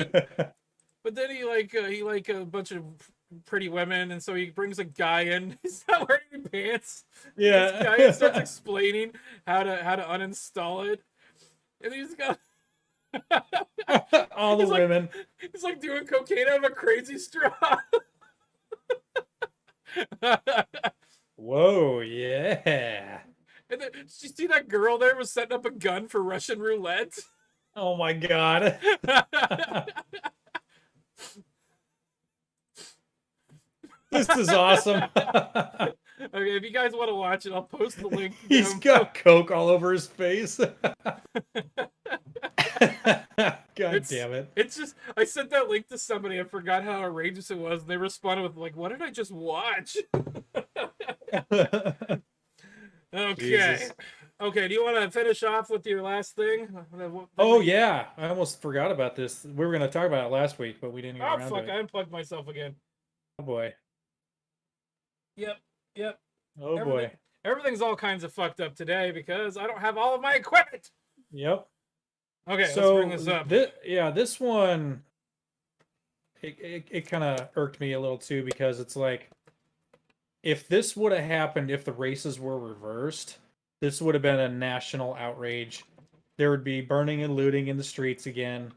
S1: then he like a bunch of pretty women, and so he brings a guy in. He's not wearing any pants. This guy starts
S2: Yeah.
S1: explaining how to uninstall it, and he's got
S2: All the
S1: he's like
S2: women.
S1: he's like doing cocaine out of a crazy straw.
S2: Whoa, yeah.
S1: And then did you see that girl there was setting up a gun for Russian roulette?
S2: Oh my god. This is awesome.
S1: Okay, if you guys want to watch it, I'll post the link.
S2: He's got coke all over his face. God damn it.
S1: It's just I sent that link to somebody. I forgot how outrageous it was, and they responded with like, "What did I just watch?" Okay.
S2: Jesus.
S1: Okay. Do you want to finish off with your last thing?
S2: Oh yeah, I almost forgot about this. We were going to talk about it last week, but we didn't get
S1: Oh
S2: around
S1: fuck!
S2: to
S1: I
S2: it.
S1: unplugged myself again.
S2: Oh boy.
S1: Yep. Yep.
S2: Oh
S1: Everything,
S2: boy.
S1: everything's all kinds of fucked up today because I don't have all of my equipment.
S2: Yep.
S1: Okay, let's
S2: So
S1: bring this up.
S2: this one it kind of irked me a little too, because it's like, if this would have happened if the races were reversed, this would have been a national outrage. There would be burning and looting in the streets again.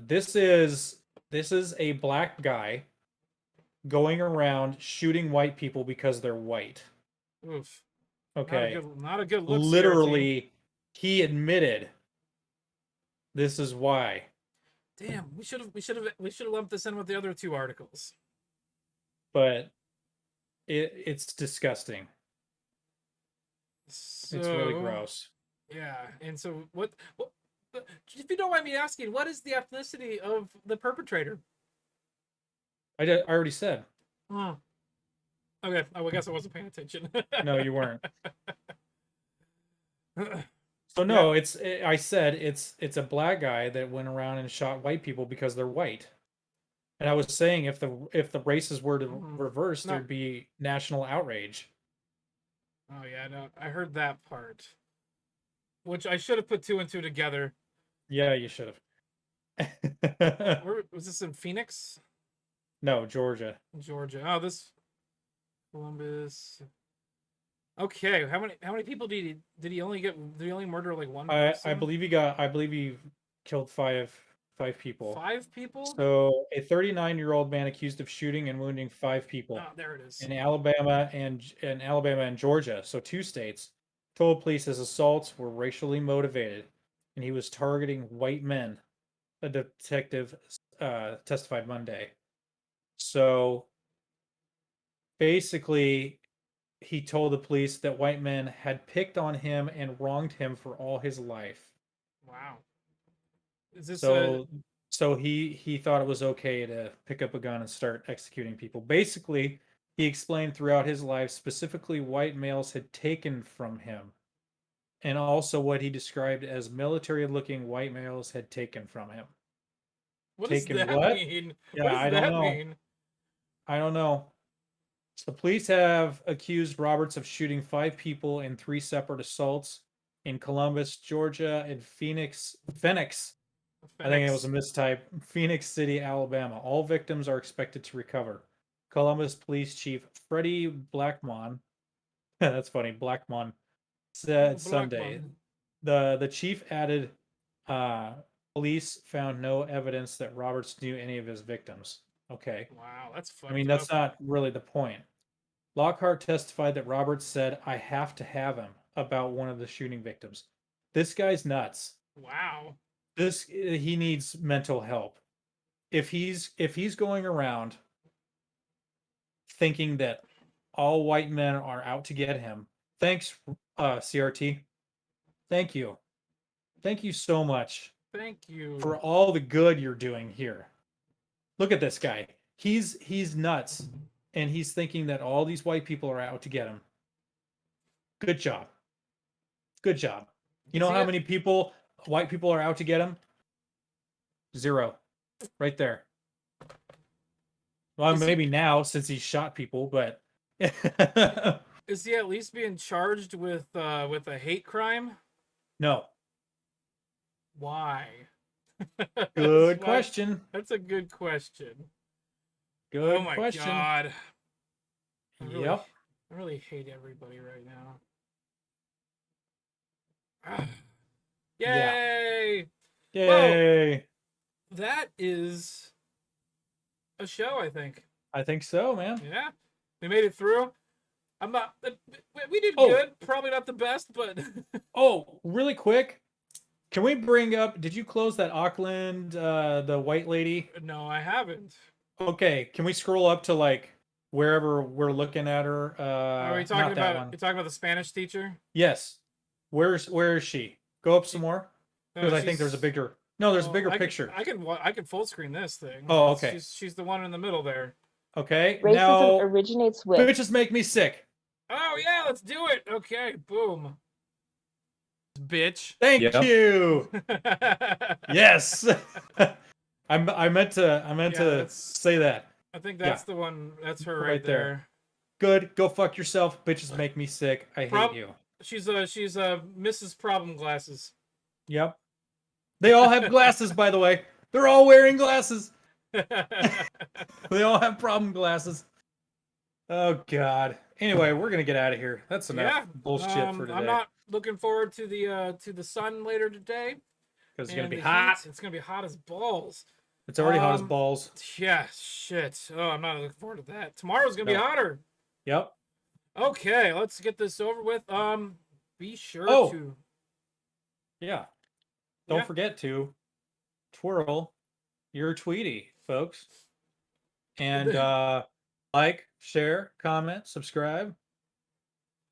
S2: This is a black guy going around shooting white people because they're white.
S1: Oof.
S2: Okay.
S1: Not a good look. CRT.
S2: Literally, he admitted this is why.
S1: Damn, we should have lumped this in with the other two articles.
S2: But it's disgusting.
S1: So,
S2: It's really gross.
S1: Yeah, and so what? If you don't mind me asking, what is the ethnicity of the perpetrator?
S2: I already said.
S1: Hmm. Okay, I guess I wasn't paying attention.
S2: No, you weren't. So
S1: Yeah.
S2: no, I said it's a black guy that went around and shot white people because they're white. And I was saying, if the races were to reverse,
S1: No.
S2: there'd be national outrage.
S1: Oh yeah, no, I heard that part. Which I should have put two and two together.
S2: Yeah, you should have.
S1: Where was this, in Phoenix?
S2: No, Georgia.
S1: Georgia. Oh, this Columbus. Okay, how many people did he only murder like one person?
S2: I believe he killed five people.
S1: 5 people?
S2: So a 39-year-old man accused of shooting and wounding 5 people
S1: Oh, there it is.
S2: in Alabama and Georgia, so 2 states, told police his assaults were racially motivated, and he was targeting white men. A detective testified Monday. So basically, he told the police that white men had picked on him and wronged him for all his life.
S1: Wow. Is this
S2: So he thought it was okay to pick up a gun and start executing people. Basically, he explained throughout his life specifically white males had taken from him, and also what he described as military-looking white males had taken from him.
S1: what
S2: Taken
S1: does that
S2: what?
S1: mean?
S2: Yeah,
S1: What does
S2: I don't
S1: that
S2: know.
S1: mean?
S2: I don't know. So police have accused Roberts of shooting 5 people in 3 separate assaults in Columbus, Georgia, and Phoenix. I think it was a mistype. Phoenix City, Alabama. All victims are expected to recover. Columbus Police Chief Freddie Blackmon, that's funny, Blackmon, said Sunday. The chief added, police found no evidence that Roberts knew any of his victims. Okay.
S1: Wow, that's fucked
S2: I mean,
S1: up.
S2: that's not really the point. Lockhart testified that Roberts said, "I have to have him," about one of the shooting victims. This guy's nuts.
S1: Wow.
S2: He needs mental help. If he's going around thinking that all white men are out to get him, thanks, CRT. Thank you. Thank you so much
S1: Thank you.
S2: for all the good you're doing here. Look at this guy. He's nuts, and he's thinking that all these white people are out to get him. Good job. Good job. You know how many white people are out to get him? 0. Right there. Well, maybe now since he's shot people, but
S1: Is he at least being charged with a hate crime?
S2: No.
S1: Why?
S2: Good
S1: Why-
S2: question.
S1: That's a good question.
S2: Good
S1: Oh my
S2: question.
S1: god.
S2: Yep.
S1: I really hate everybody right now. Ah.
S2: Yeah.
S1: Yay!
S2: Yay.
S1: That is a show, I think.
S2: I think so, man.
S1: Yeah, we made it through. I'm not. We did
S2: Oh.
S1: good. Probably not the best, but
S2: Oh, really quick. Can we bring up, did you close that Auckland, the white lady?
S1: no, I haven't.
S2: Okay, can we scroll up to like wherever we're looking at her?
S1: Are we
S2: Not
S1: talking
S2: that
S1: about?
S2: one.
S1: You're talking about the Spanish teacher?
S2: Yes. Where is she? Go up some more.
S1: No,
S2: Because I think there's a bigger. No, there's a bigger picture.
S1: I can full screen this thing.
S2: Oh, okay.
S1: She's the one in the middle there.
S2: Okay.
S3: Racism
S2: Now,
S3: originates with.
S2: bitches make me sick.
S1: Oh yeah, let's do it. Okay, boom. Bitch.
S2: Thank
S4: Yeah.
S2: you. Yes. I meant to
S1: Yeah, that's-
S2: say that.
S1: I think that's the one. That's her right,
S2: Right there.
S1: there.
S2: Good. Go fuck yourself. Bitches make me sick. I hate you.
S1: She's Mrs. Problem Glasses.
S2: Yep. They all have glasses, by the way. They're all wearing glasses. They all have problem glasses. Oh God. Anyway, we're gonna get out of here. That's enough
S1: Yeah,
S2: bullshit for today.
S1: I'm not looking forward to the sun later today.
S2: Because it's gonna
S1: and
S2: be
S1: the
S2: hot.
S1: heat. It's gonna be hot as balls.
S2: It's already hot as
S1: Um,
S2: balls.
S1: Yeah, shit. Oh, I'm not looking forward to that. Tomorrow's gonna be
S2: No.
S1: hotter.
S2: Yep.
S1: Okay, let's get this over with. Be sure
S2: Oh.
S1: to.
S2: Yeah. Don't
S1: Yeah.
S2: forget to twirl your Tweety, folks. And like, share, comment, subscribe.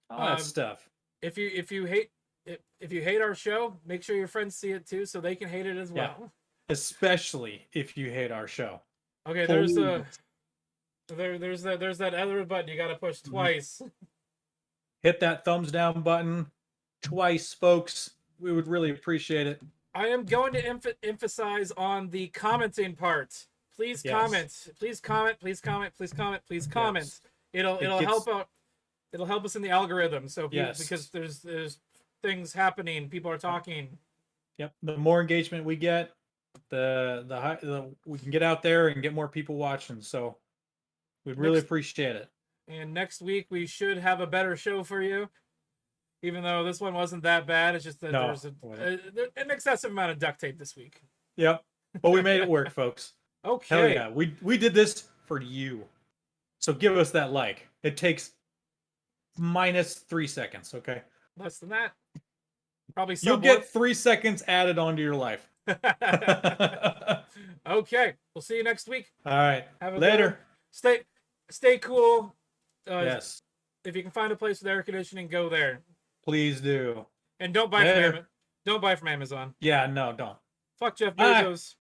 S2: All that stuff.
S1: If you hate our show, make sure your friends see it too, so they can hate it as
S2: Yeah.
S1: well.
S2: Especially if you hate our show.
S1: Okay, there's that other button you gotta push twice.
S2: Hit that thumbs down button twice, folks. We would really appreciate it.
S1: I am going to emphasize on the commenting part. Please
S2: Yes.
S1: comment. Please comment. Please comment. Please comment. Please comment.
S2: Yes.
S1: It'll
S2: It
S1: help
S2: gets-
S1: out. It'll help us in the algorithm. So
S2: Yes.
S1: because there's things happening, people are talking.
S2: Yep. The more engagement we get, the we can get out there and get more people watching. So we'd really
S1: Next-
S2: appreciate it.
S1: And next week we should have a better show for you. Even though this one wasn't that bad, it's just that
S2: No,
S1: there's
S2: it wasn't.
S1: an excessive amount of duct tape this week.
S2: Yep. But we made it work, folks.
S1: Okay.
S2: Hell yeah. We did this for you. So give us that like. It takes -3 seconds, okay?
S1: Less than that. Probably
S2: You'll
S1: sub
S2: get 3 seconds added onto your life.
S1: one. Okay. We'll see you next week.
S2: All right.
S1: Have a good
S2: Later.
S1: one. Stay cool.
S2: Yes.
S1: If you can find a place with air conditioning, go there.
S2: Please do.
S1: And don't buy
S2: Later.
S1: from don't buy from Amazon.
S2: Yeah, no, don't.
S1: Fuck Jeff
S2: Bye.
S1: Bezos.